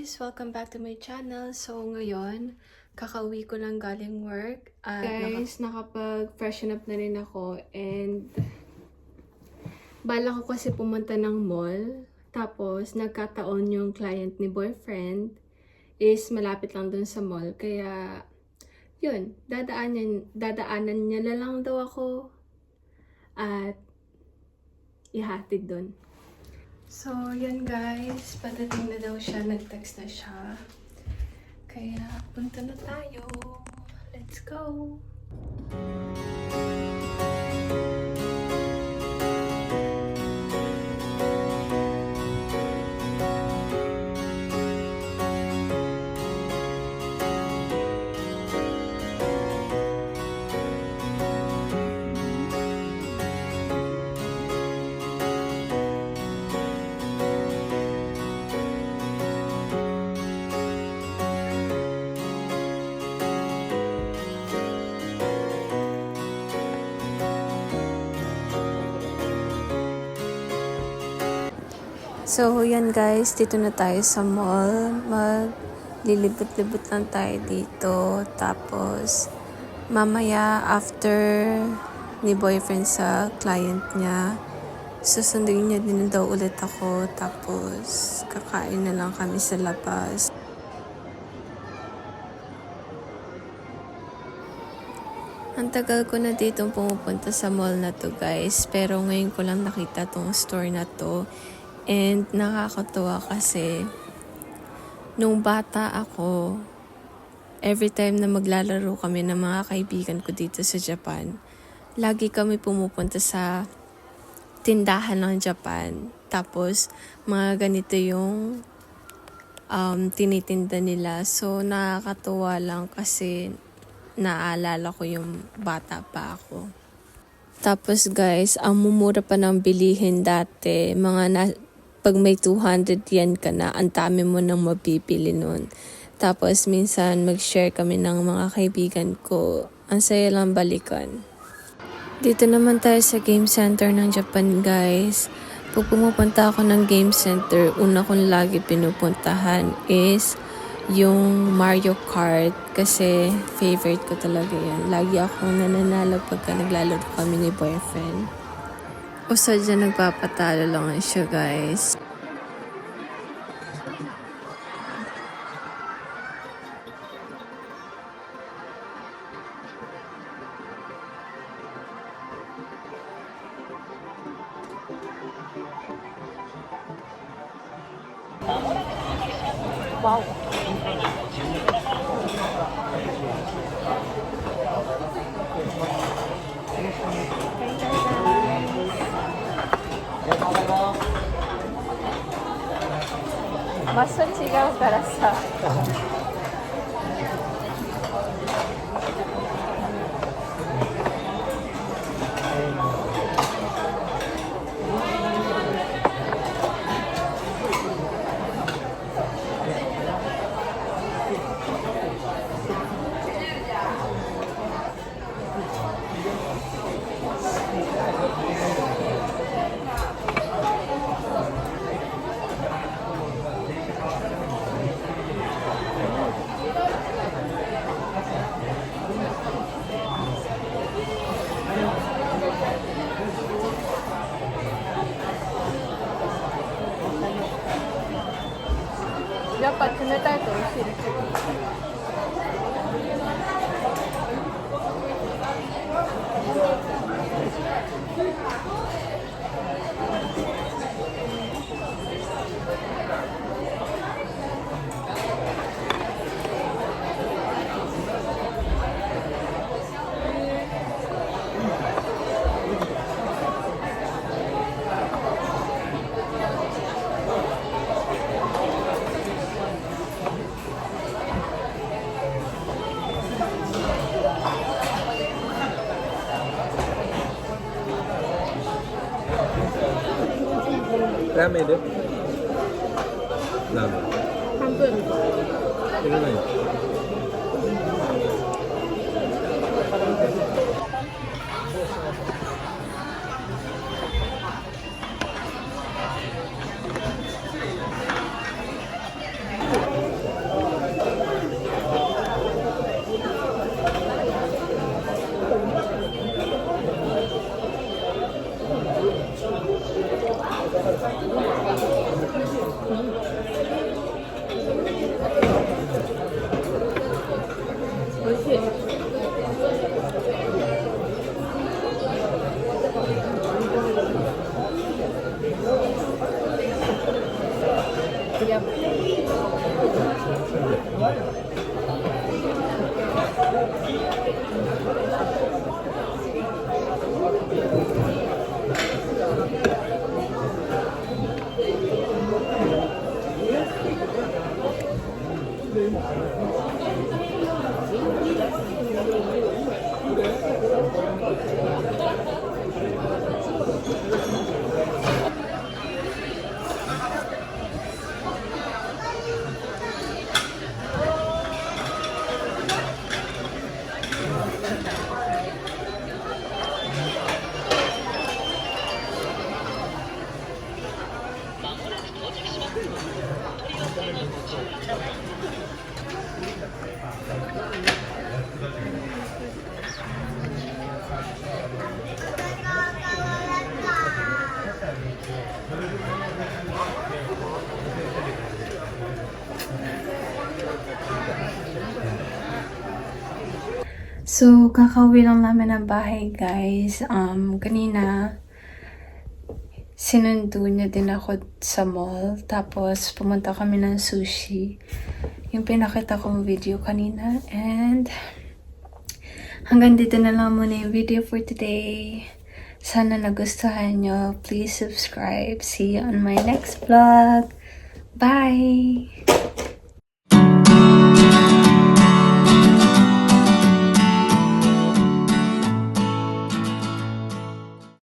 guys! Welcome back to my channel. So ngayon, kakauwi ko lang galing work. At guys, nakapag-freshen up na rin ako. And bala ko kasi pumunta ng mall. Tapos nagkataon yung client ni boyfriend is malapit lang dun sa mall. Kaya yun, dadaanan niya na lang daw ako. At ihatid dun. So, yan guys. Padating na daw siya. Nag-text na siya. Kaya, punta na tayo. Let's go! So, yan guys, dito na tayo sa mall. Maglilibot-libot lang tayo dito. Tapos, mamaya after ni boyfriend sa client niya, susunduin niya din daw ulit ako. Tapos, kakain na lang kami sa labas. Ang tagal ko na dito pumupunta sa mall na to guys. Pero ngayon ko lang nakita tong store na to. And nakakatuwa kasi nung bata ako, every time na maglalaro kami ng mga kaibigan ko dito sa Japan, lagi kami pumupunta sa tindahan ng Japan. Tapos mga ganito yung tinitinda nila. So nakakatuwa lang kasi naalala ko yung bata pa ako. Tapos guys, ang mumura pa ng bilihin dati, pag may 200 yen ka na, ang dami mo nang mabibili nun. Tapos minsan mag-share kami ng mga kaibigan ko. Ang saya lang balikan. Dito naman tayo sa game center ng Japan guys. Pag pumupunta ako ng game center, una kong lagi pinupuntahan is yung Mario Kart. Kasi favorite ko talaga yan. Lagi akong nananalo pagka naglalaro kami ni boyfriend. O sadya nagpapatalo lang siya guys. Wow! Masa 違うからさ。やっぱ冷たいと美味しいです。ラーメンでラーメン半分。いらない So, kakauwi lang namin ng bahay, guys. Kanina, sinundo niya din ako sa mall. Tapos, pumunta kami ng sushi. Yung pinakita kong video kanina. And, hanggang dito na lang muna yung video for today. Sana nagustuhan nyo. Please subscribe. See you on my next vlog. Bye!